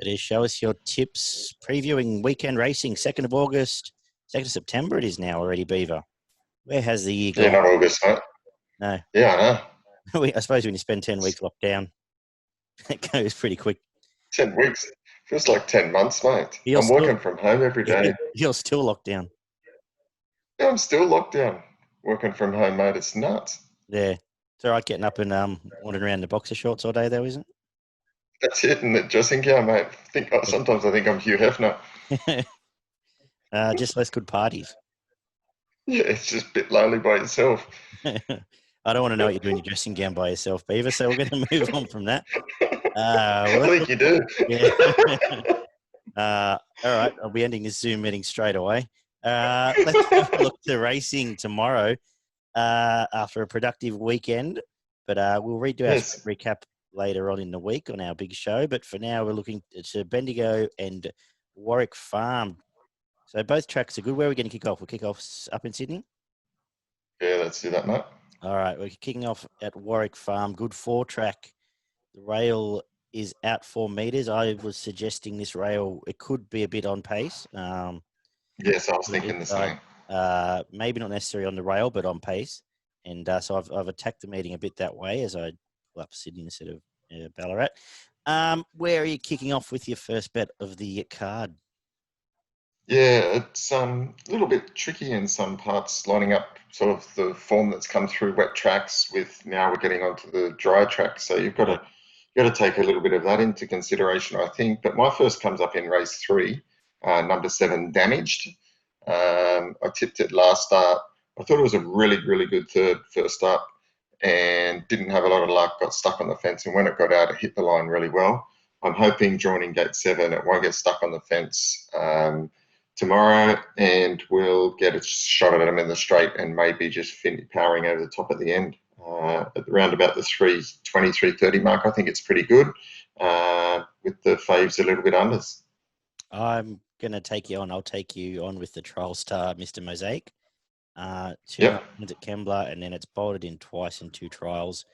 It is. Show us your tips. Previewing weekend racing, 2nd of August, 2nd of September it is now already, Beaver. Where has the year Yeah, gone? not August, mate. No. Yeah, I know. I suppose when you spend 10 weeks locked down, it goes pretty quick. 10 weeks. Feels like 10 months, mate. You're I'm still, working from home every day. You're still locked down. Yeah, I'm still locked down. Working from home, mate. It's nuts. Yeah. It's all right getting up and wandering around in the boxer shorts all day, though, isn't That's it in the dressing gown, mate. Sometimes I think I'm Hugh Hefner. it? Just less good parties. Yeah, it's just a bit lonely by yourself. I don't want to know what you're doing in your dressing gown by yourself, Beaver, so we're going to move on from that. I think you do. Yeah. All right, I'll be ending this Zoom meeting straight away. Let's have a look to racing tomorrow after a productive weekend. But we'll redo our Yes. recap later on in the week on our big show. But for now, we're looking to Bendigo and Warwick Farm. So both tracks are good. Where are we going to kick off? We'll kick off up in Sydney. Yeah, let's do that, mate. All right, we're kicking off at Warwick Farm. Good 4-track. The rail is out 4 metres. I was suggesting this rail, it could be a bit on pace. Yes, I was thinking the same. Maybe not necessarily on the rail, but on pace. And so I've attacked the meeting a bit that way as I pull up Sydney instead of Ballarat. Where are you kicking off with your first bet of the card? Yeah, it's a little bit tricky in some parts, lining up sort of the form that's come through wet tracks with now we're getting onto the dry tracks. So you've got to take a little bit of that into consideration, I think. But my first comes up in race 3, number 7, Damaged. I tipped it last start. I thought it was a really, really good first up and didn't have a lot of luck, got stuck on the fence, and when it got out, it hit the line really well. I'm hoping joining gate 7, it won't get stuck on the fence tomorrow, and we'll get a shot at him in the straight and maybe just powering over the top at the end. At around about the 3:20, 3:30 mark, I think it's pretty good with the faves a little bit unders. I'm going to take you on. I'll take you on with the trial star, Mr Mosiac. 2 Yep. wins at Kembla, and then it's bolted in twice in 2 trials.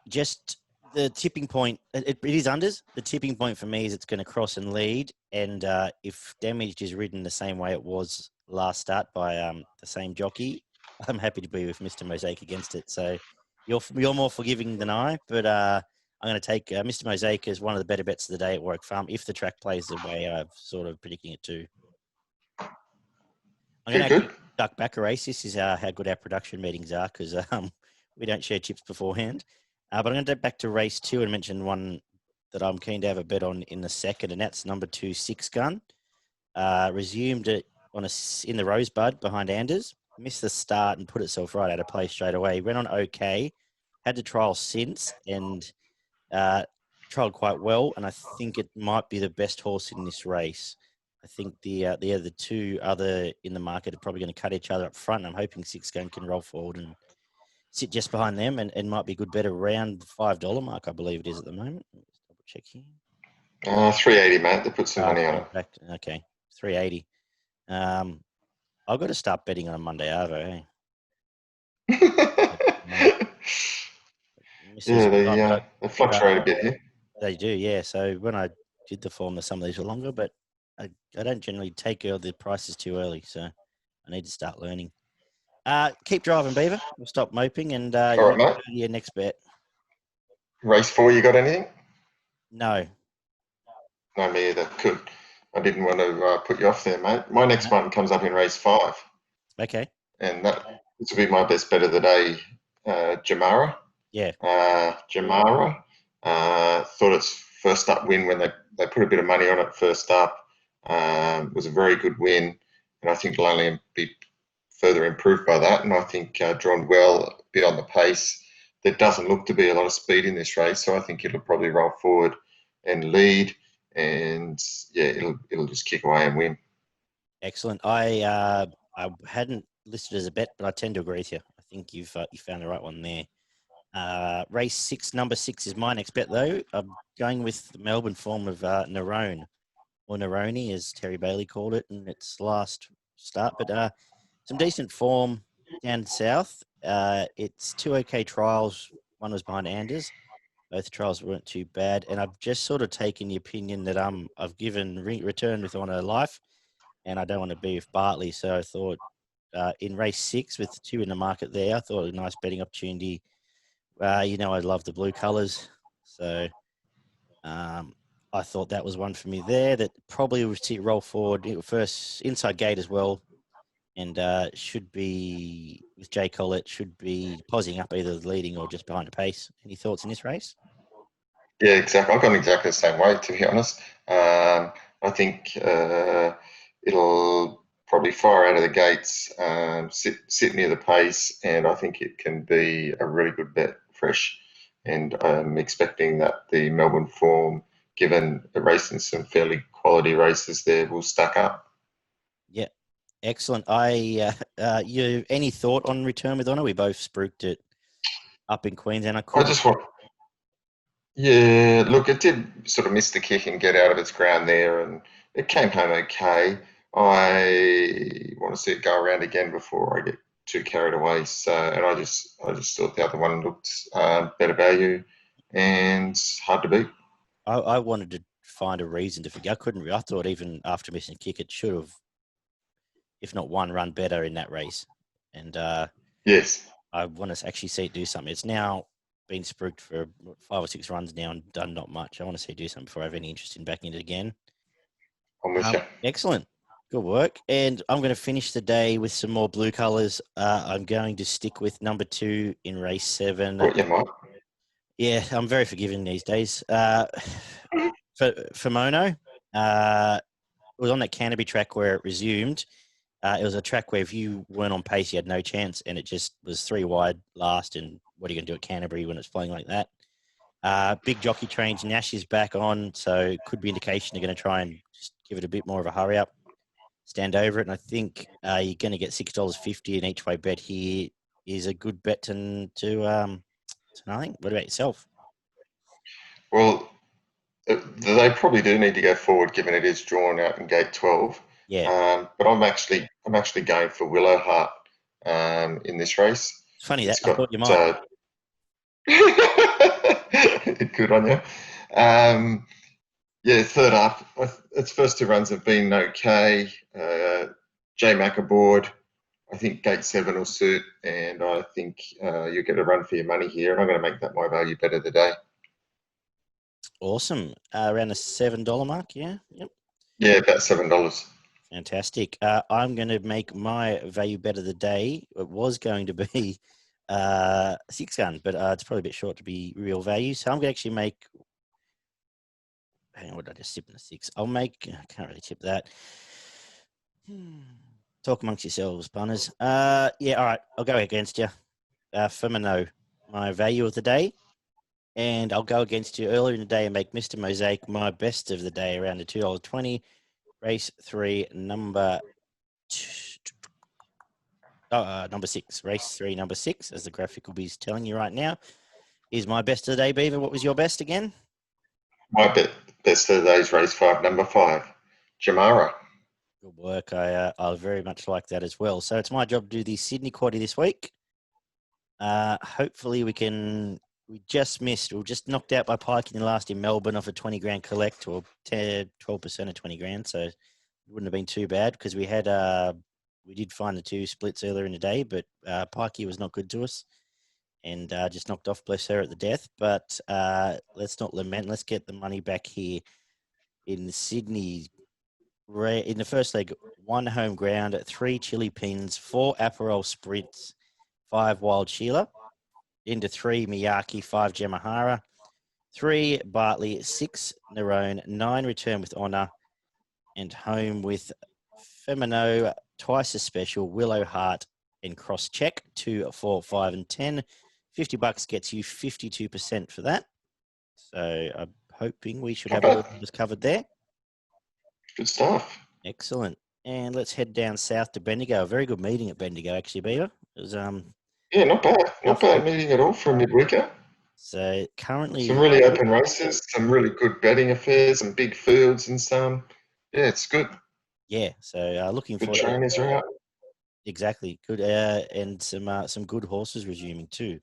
Just the tipping point, it is unders. The tipping point for me is it's going to cross and lead. And if Damaged is ridden the same way it was last start by the same jockey, I'm happy to be with Mr Mosiac against it. So you're more forgiving than I, but I'm going to take Mr Mosiac as one of the better bets of the day at Warwick Farm if the track plays the way I've sort of predicting it to. I'm going to actually duck back a race. This is how good our production meetings are because we don't share chips beforehand. But I'm going to go back to race 2 and mention one that I'm keen to have a bet on in the second, and that's number 2, Six Gun. Resumed it in the Rosebud behind Anders. Missed the start and put itself right out of play straight away. Went on okay. Had to trial since and trialled quite well, and I think it might be the best horse in this race. I think the 2 other in the market are probably going to cut each other up front. I'm hoping Six Gun can roll forward and sit just behind them and might be good bet around the $5 mark, I believe it is at the moment. Let's double check here. 380, mate. They put some money on it. Okay, 380. I've got to start betting on a Monday Arvo, Yeah, they fluctuate a bit here. They do, yeah. So when I did the form, some of these were longer, but I don't generally take the prices too early, so I need to start learning. Keep driving, Beaver. We'll stop moping and all right, mate. Your next bet. Race 4, you got anything? No. No, me either. Good. I didn't want to put you off there, mate. My next one comes up in race 5. Okay. And this will be my best bet of the day, Gemmarha. Yeah. Gemmarha. Thought its first up win when they put a bit of money on it first up. Was a very good win. And I think it'll only be further improved by that. And I think drawn well beyond the pace. There doesn't look to be a lot of speed in this race. So I think it'll probably roll forward and lead. And yeah, it'll just kick away and win. Excellent. I hadn't listed as a bet, but I tend to agree with you. I think you found the right one there. Race 6, number 6 is my next bet, though. I'm going with the Melbourne form of Nerone, or Neroni, as Terry Bailey called it in its last start. But some decent form down south. It's 2 okay trials. One was behind Anders. Both trials weren't too bad, and I've just sort of taken the opinion that I've given Return with Honour life, and I don't want to be with Bartley, so I thought in race 6 with 2 in the market there, I thought a nice betting opportunity. I love the blue colours, so I thought that was one for me there. That probably would see it roll forward first inside gate as well, and should be with Chailott should be posing up either leading or just behind the pace. Any thoughts in this race? Yeah, exactly. I've gone exactly the same way, to be honest. I think it'll probably fire out of the gates, sit near the pace, and I think it can be a really good bet, fresh. And I'm expecting that the Melbourne form, given the racing some fairly quality races there, will stack up. Yeah, excellent. You any thought on Return with Honour? We both spruiked it up in Queensland. I just want, yeah, look, it did sort of miss the kick and get out of its ground there, and it came home okay. I want to see it go around again before I get too carried away. So, and I just thought the other one looked better value and hard to beat. I wanted to find a reason to forget. I couldn't. I thought even after missing a kick, it should have, if not one, run better in that race. And Yes, I want to actually see it do something. It's now been spruiked for 5 or 6 runs now and done not much. I want to see it do something before I have any interest in backing it again. I'm with you. Excellent. Good work. And I'm going to finish the day with some more blue colours. I'm going to stick with number 2 in race 7. Thought you might. Yeah, I'm very forgiving these days. For Mono, it was on that Canterbury track where it resumed. It was a track where if you weren't on pace, you had no chance, and it just was 3 wide last. And what are you going to do at Canterbury when it's flowing like that? Big jockey trains. Nash is back on, so it could be indication they're going to try and just give it a bit more of a hurry up, stand over it. And I think you're going to get $6.50 an each way bet here is a good bet to nothing. What about yourself? Well, they probably do need to go forward, given it is drawn out in gate 12. Yeah. But I'm actually going for Willow Heart in this race. It's funny that It's I got thought you might. good on you. Yeah, third up. Its first 2 runs have been okay. J Mac aboard. I think gate 7 will suit, and I think you'll get a run for your money here. And I'm going to make that my value bet of the day. Awesome. Around the $7 mark. Yeah. Yep. Yeah, about $7. Fantastic. I'm going to make my value bet of the day. It was going to be 6 gun, but it's probably a bit short to be real value. So I'm going to actually make. Hang on, what did I just tip in the 6? I can't really tip that. Talk amongst yourselves, punters. Yeah, all right. I'll go against you. Firmino, my value of the day. And I'll go against you earlier in the day and make Mr Mosiac my best of the day around the $2.20. Race 3, number 6. Race 3, number 6, as the graphic will be telling you right now, is my best of the day. Beaver, what was your best again? My best of the day is race 5, number 5, Gemmarha. Good work. I very much like that as well. So it's my job to do the Sydney quaddie this week. Hopefully we just missed, we were just knocked out by Pike in the last in Melbourne off a 20 grand collect, or 12% of 20 grand. So it wouldn't have been too bad because we did find the 2 splits earlier in the day, but Pikey was not good to us and just knocked off, bless her, at the death. But let's not lament. Let's get the money back here in Sydney. In the first leg, 1 home ground, 3 chili pins, 4 Aperol sprints, 5 Wild Sheila. Into 3 Miyake, 5 Gemmarha, 3 Bartley, 6 Nerone, 9 Return with Honour, and home with Femino, twice as special, Willow Heart, and Cross Check, 2, 4, 5, and 10. $50 gets you 52% for that. So I'm hoping we should have all of this covered there. Good stuff. Excellent. And let's head down south to Bendigo. A very good meeting at Bendigo, actually, Beaver. It was yeah, not bad. Not bad meeting at all for a midweeker. So currently, some really open races, some really good betting affairs, some big fields, and some. Yeah, it's good. Yeah, so looking good forward. Trainers are out. Exactly, good, and some good horses resuming too.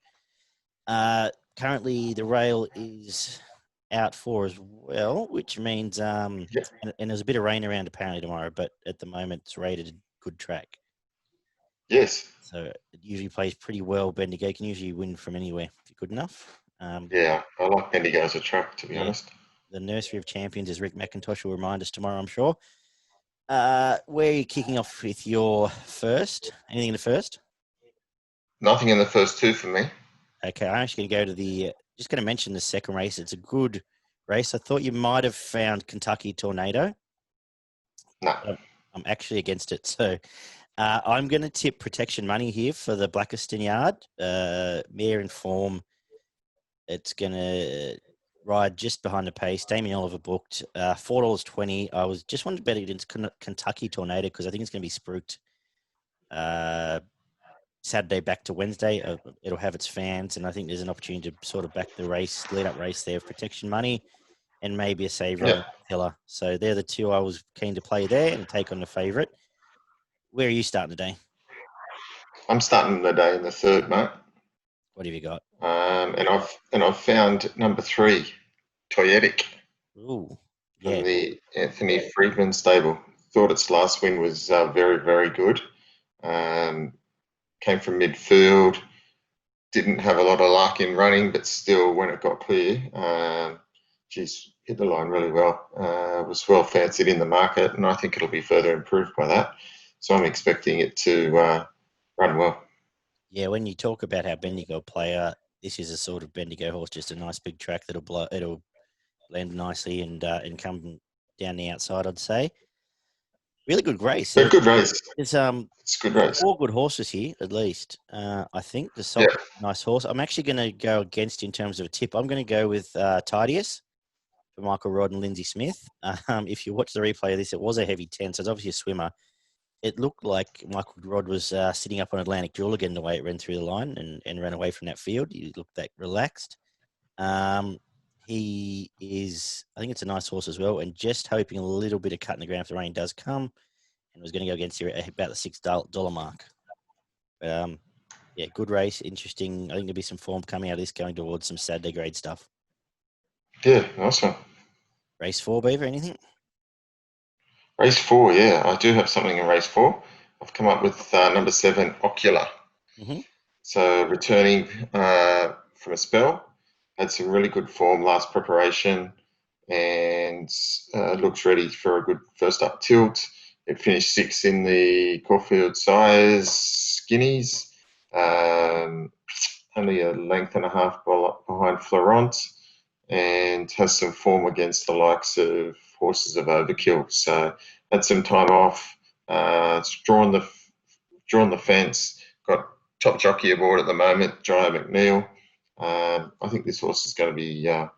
currently the rail is out for as well, which means and there's a bit of rain around apparently tomorrow, but at the moment it's rated a good track. Yes. So it usually plays pretty well. Bendigo can usually win from anywhere if you're good enough. Yeah, I like Bendigo as a track, to be honest. The Nursery of Champions, as Rick McIntosh will remind us tomorrow, I'm sure. Where are you kicking off with your first? Anything in the first? Nothing in the first two for me. Okay, I'm actually going to go to just going to mention the second race. It's a good race. I thought you might have found Kentucky Tornado. No. I'm actually against it. So I'm going to tip Protection Money here for the Blackiston Yard. Mare in form. It's going to ride just behind the pace. Damien Oliver booked $4.20. I was just wanted to bet against Kentucky Tornado because I think it's going to be spruiked Saturday back to Wednesday. It'll have its fans, and I think there's an opportunity to sort of back the race, lead-up race there of Protection Money and maybe a saver on Killer. So they're the two I was keen to play there and take on the favourite. Where are you starting today? I'm starting the day in the third, mate. What have you got? And I've found number 3, Toyetic. Ooh, yeah. From the Anthony Friedman stable. Thought its last win was very, very good. Came from midfield. Didn't have a lot of luck in running, but still, when it got clear, she's hit the line really well. Was well fancied in the market, and I think it'll be further improved by that. So I'm expecting it to run well. Yeah, when you talk about how Bendigo player, this is a sort of Bendigo horse, just a nice big track it'll blend nicely and come down the outside, I'd say. Really good race. Good race. It's good race. 4 good horses here, at least. I think the Sock, nice horse. I'm actually going to go against in terms of a tip. I'm going to go with Tidius for Michael Rod and Lindsay Smith. If you watch the replay of this, it was a heavy 10, so it's obviously a swimmer. It looked like Michael Rod was sitting up on Atlantic Jewel again the way it ran through the line and ran away from that field. He looked that relaxed. He is, I think it's a nice horse as well, and just hoping a little bit of cut in the ground if the rain does come, and was going to go against here at about the $6 mark. But, good race, interesting. I think there'll be some form coming out of this going towards some Saturday grade stuff. Yeah, nice one. Race 4, Beaver, anything? Race 4, yeah. I do have something in race 4. I've come up with number 7, Ocular. Mm-hmm. So returning from a spell, had some really good form last preparation and looks ready for a good first up tilt. It finished 6th in the Caulfield size skinnies, only a length and a half behind Florent, and has some form against the likes of horses of Overkill. So had some time off. It's drawn the fence. Got top jockey aboard at the moment, Jai McNeil. I think this horse is going to be a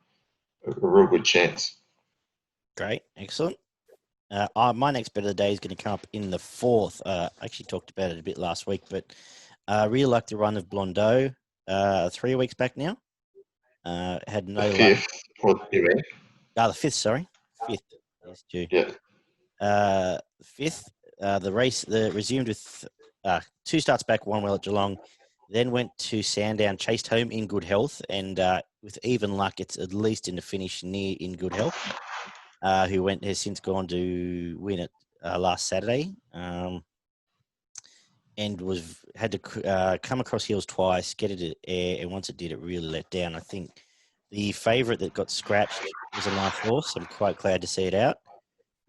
real good chance. Great, excellent. My next bet of the day is going to come up in the 4th. I actually talked about it a bit last week, but I really like the run of Blondeau 3 weeks back now. Had no the 5th, what do you mean? The 5th, sorry. 5th. Yes, June. Yeah. 5th, the race resumed with 2 starts back, 1 well at Geelong, then went to Sandown, chased home in good health, and with even luck, it's at least in the finish near in good health. Who has since gone to win it last Saturday, and had to come across heels twice, get it at air, and once it did, it really let down. I think the favourite that got scratched was a nice horse. I'm quite glad to see it out.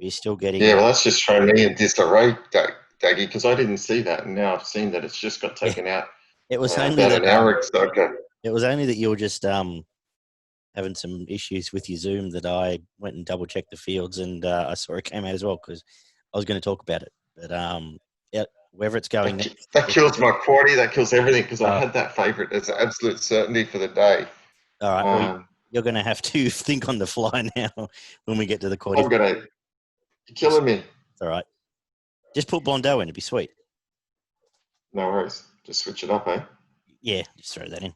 We're still getting... Yeah, well, that's just thrown me in disarray, Daggy, because I didn't see that, and now I've seen that it's just got taken out. It was only about an hour ago. It was only that you were just having some issues with your Zoom that I went and double checked the fields, and I saw it came out as well because I was going to talk about it. But wherever it's going, that kills my quality. That kills everything because I had that favourite as an absolute certainty for the day. All right, well, you're going to have to think on the fly now when we get to the quarter. I'm going to. You're killing me. It's all right. Just put Blondeau in. It'd be sweet. No worries. Just switch it up, eh? Yeah, just throw that in.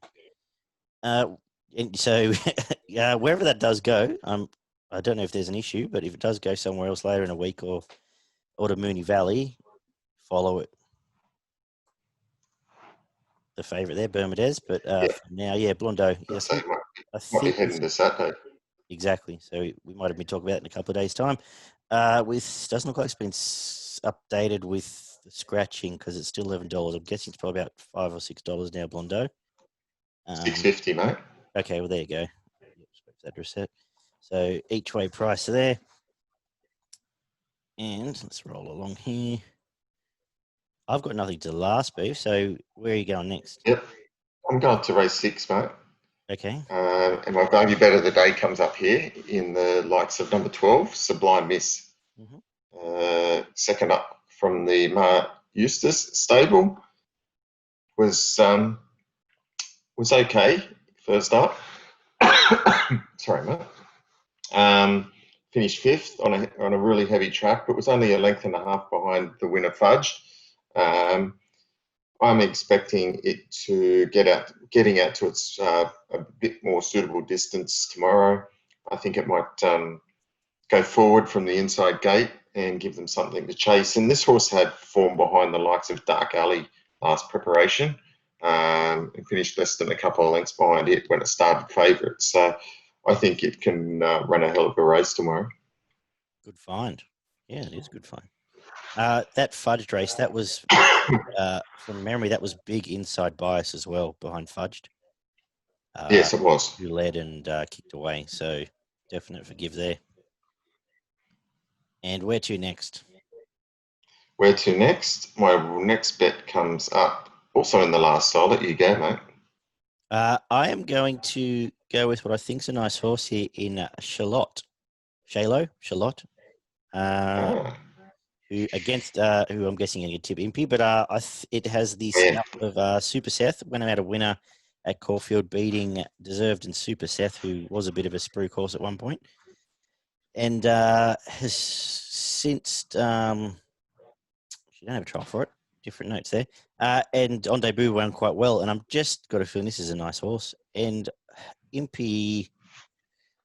And so wherever that does go, I don't know if there's an issue, but if it does go somewhere else later in a week or to Moonee Valley, follow it. the favourite there, Bermudez. But Yeah. for now, yeah, Blondo. Yes, So I might be think heading to Saturday. exactly. So we might have been talking about it in a couple of days' time. Doesn't look like it's been updated with the scratching because it's still $11. I'm guessing it's probably about $5 or $6 now, Blondo. $6.50, mate. Okay, well there you go. That reset. So each way price there. And let's roll along here. I've got nothing to last, Beef. So where are you going next? Yep. I'm going to race 6, mate. Okay. And my value bet of the day comes up here in the likes of number 12, Sublime Miss. Mm-hmm. Second up from the Mar Eustace stable was okay first up. Sorry, mate. Finished 5th on a really heavy track, but was only a length and a half behind the winner Fudge. I'm expecting it to getting out to its a bit more suitable distance tomorrow. I think it might go forward from the inside gate and give them something to chase. And this horse had form behind the likes of Dark Alley last preparation and finished less than a couple of lengths behind it when it started favourite. So I think it can run a hell of a race tomorrow. Good find. Yeah, it is a good find. That Fudged race, that was, from memory, that was big inside bias as well behind Fudged. Yes, it was. Who led and kicked away. So definite forgive there. And where to next? Where to next? My next bet comes up also in the last. So I'll let you go, mate. I am going to go with what I think is a nice horse here in Chailott. Chailott. Who against who I'm guessing going to tip Impy, but it has the scalp of Super Seth. When I had a winner at Caulfield, beating Deserved and Super Seth, who was a bit of a spruik horse at one point, and has since she don't have a trial for it. Different notes there. And on debut won quite well, and I'm just got a feeling this is a nice horse. And Impy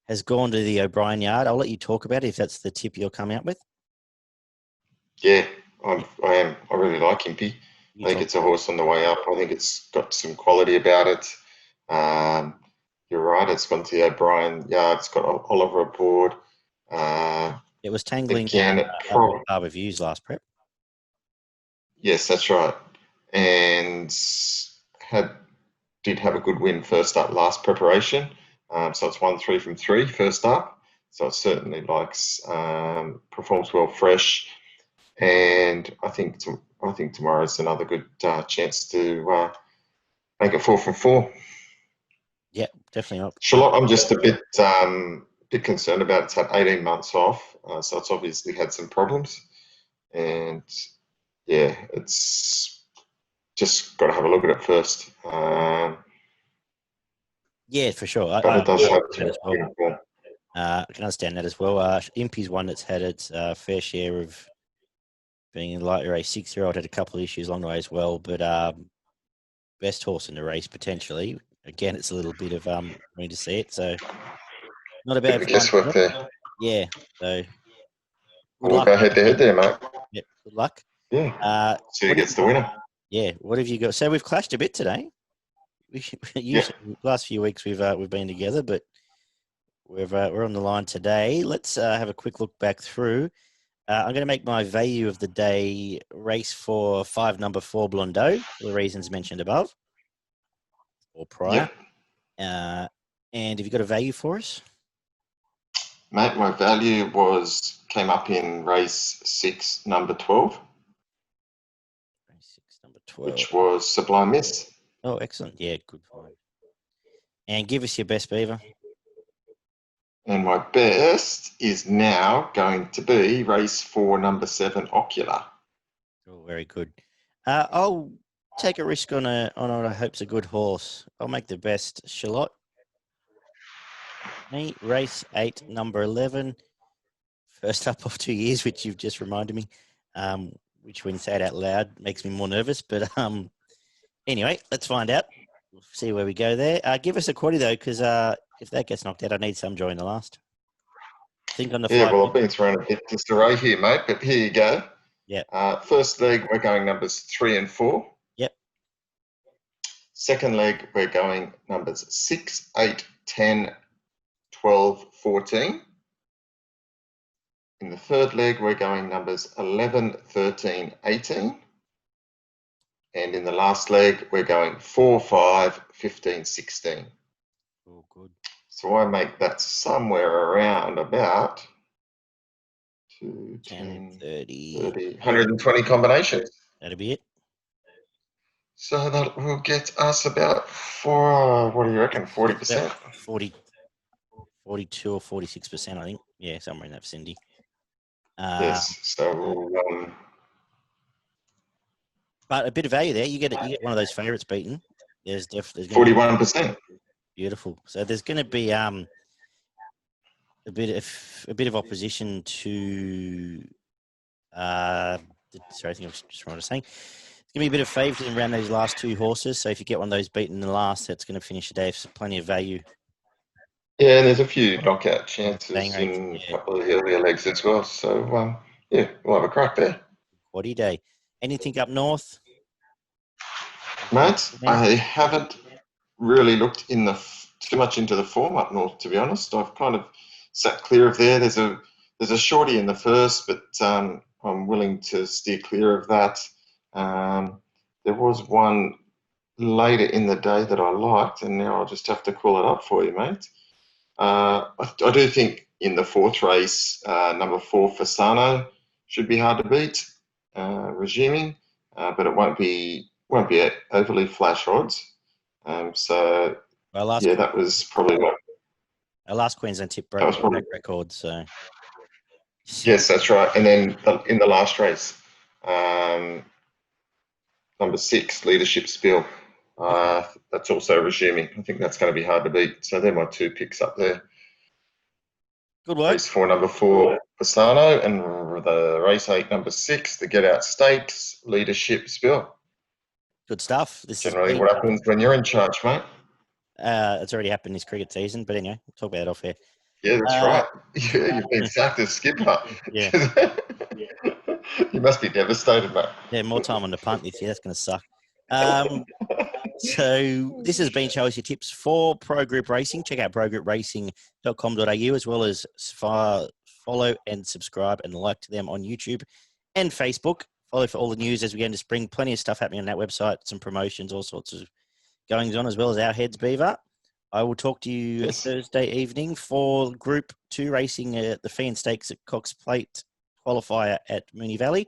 has gone to the O'Brien yard. I'll let you talk about it if that's the tip you'll come out with. Yeah, I am. I really like Impy. I think it's a horse on the way up. I think it's got some quality about it. You're right. It's gone to the O'Brien yard. It's got Oliver aboard. It was tangling again. Harbour Views last prep. Yes, that's right. And did have a good win first up last preparation. So it's 1-3 from 3 first up. So it certainly likes, performs well fresh. And I think tomorrow's another good chance to make it 4 from 4. Yeah, definitely not. Chailott, I'm just a bit concerned about. It's had 18 months off, so it's obviously had some problems. And yeah, it's just got to have a look at it first. Yeah, for sure. But it does have as well. I can understand that as well. Impy's one that's had its fair share of being in light race. 6-year-old had a couple of issues along the way as well, but best horse in the race potentially. Again, it's a little bit of need to see it, so not a bad guesswork there. Yeah, so good luck. Go head to head there, mate. Yeah, good luck. Yeah. See who gets the winner. Yeah, what have you got? So we've clashed a bit today. Usually, last few weeks we've been together, but we're on the line today. Let's have a quick look back through. I'm going to make my value of the day race for 5 number 4 Blondo for the reasons mentioned above or prior. Yep. And have you got a value for us? Mate, my value came up in race 6, number 12. Race 6, number 12. Which was Sublime Miss. Oh, excellent. Yeah, good find. And give us your best, Beaver. And my best is now going to be race 4, number 7, Ocular. Oh, very good. I'll take a risk on what I hope's a good horse. I'll make the best, Chailott. Me, race 8, number 11. First up of 2 years, which you've just reminded me. Which, when you say it out loud, makes me more nervous. But anyway, let's find out. We'll see where we go there. Give us a quaddy, though, because if that gets knocked out, I need some joy in the last. Think on the fly. Yeah, well, I've been thrown a bit disarray here, mate, but here you go. Yeah. First leg, we're going numbers 3 and 4. Yep. Second leg, we're going numbers 6, 8, 10, 12, 14. In the third leg, we're going numbers 11, 13, 18. And in the last leg, we're going 4, 5, 15, 16. Oh, good. So I make that somewhere around about 2, 10, 30, 120 combinations. That'll be it. So that will get us about what do you reckon, 40%? 42 or 46%, I think. Yeah, somewhere in that vicinity. Yes, so we'll... But a bit of value there. You get one of those favourites beaten. There's 41%. Beautiful. So there's going to be a bit of opposition to. Sorry, I think I was just what I was saying. It's going to be a bit of favouritism around those last two horses. So if you get one of those beaten in the last, that's going to finish the day with plenty of value. Yeah, and there's a few knockout chances Bang in race, a couple of the earlier legs as well. So, yeah, we'll have a crack there. Quaddy day. Anything up north? Mate, I haven't really looked too much into the form up north, to be honest. I've kind of sat clear of there. There's a shorty in the first, but I'm willing to steer clear of that. There was one later in the day that I liked, and now I'll just have to call it up for you, mate. I do think in the fourth race, number 4, Fasano, should be hard to beat, resuming, but it won't be at overly flash odds. So, yeah, that was probably what... Our last Queensland tip broke the record, so... Yes, that's right. And then in the last race, number 6, Leadership Spill, that's also resuming. I think that's going to be hard to beat. So they're my 2 picks up there. Good work. Race 4, number 4, Fasano, and the race 8, number 6, the Get Out Stakes, Leadership Spill. Good stuff. This generally what happens when you're in charge, mate. It's already happened this cricket season, but anyway, we'll talk about it off air. Yeah, that's right. Yeah, you've been sacked as skipper. Yeah. You must be devastated, mate. Yeah, more time on the punt this year. That's going to suck. So this has been Show Us Your Tips for Pro Group Racing. Check out progroupracing.com.au as well as follow and subscribe and like to them on YouTube and Facebook. Follow for all the news as we get into spring. Plenty of stuff happening on that website, some promotions, all sorts of goings on, as well as our heads, Beaver. I will talk to you Thursday evening for Group 2 racing at the Fee and Stakes at Cox Plate qualifier at Moonee Valley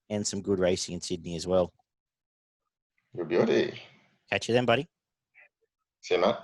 and some good racing in Sydney as well. Good beauty. Catch you then, buddy. See you, mate.